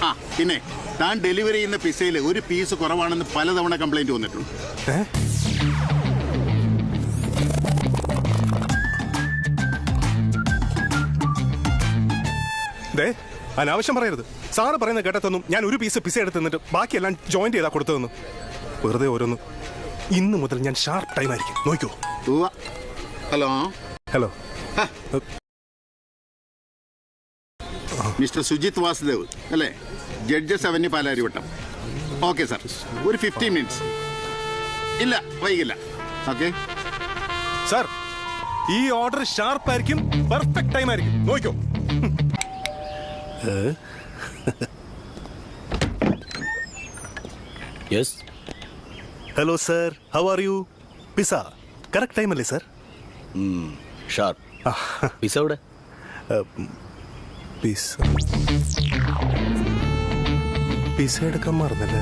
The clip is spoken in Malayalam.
ആ പിന്നെ താൻ ഡെലിവറി ചെയ്യുന്ന പിസയിൽ ഒരു പീസ് കുറവാണെന്ന് പലതവണ കംപ്ലൈന്റ് വന്നിട്ടുണ്ട്. അനാവശ്യം പറയരുത്. സാറ് പറയുന്ന കേട്ടതൊന്നും ഞാൻ ഒരു പീസ് പിസ എടുത്ത് തന്നിട്ട് ബാക്കിയെല്ലാം ജോയിന്റ് ചെയ്താ കൊടുത്തതെന്ന്. വെറുതെ ഓരോന്ന്. ഇന്ന് മുതൽ ഞാൻ ഷാർപ്പ് ടൈം ആയിരിക്കും, നോക്കോ. Hello hello, mister Sujith Vasudev അല്ലേ? Judges avenue Palarivattom. Okay sir, ഒരു 15 മിനിറ്റ്സ്. ഇല്ല, വൈകില്ല. ഓക്കെ സാർ, ഈ ഓർഡർ ഷാർപ്പ് ആയിരിക്കും, പെർഫെക്റ്റ് ടൈം ആയിരിക്കും, നോക്കോ. Yes. Hello sir, how are you? Pizza correct time അല്ലേ സർ? ഷാർപ്പ്. പിസ എവിടെ? പിസ എടുക്കാൻ മറന്നല്ലേ?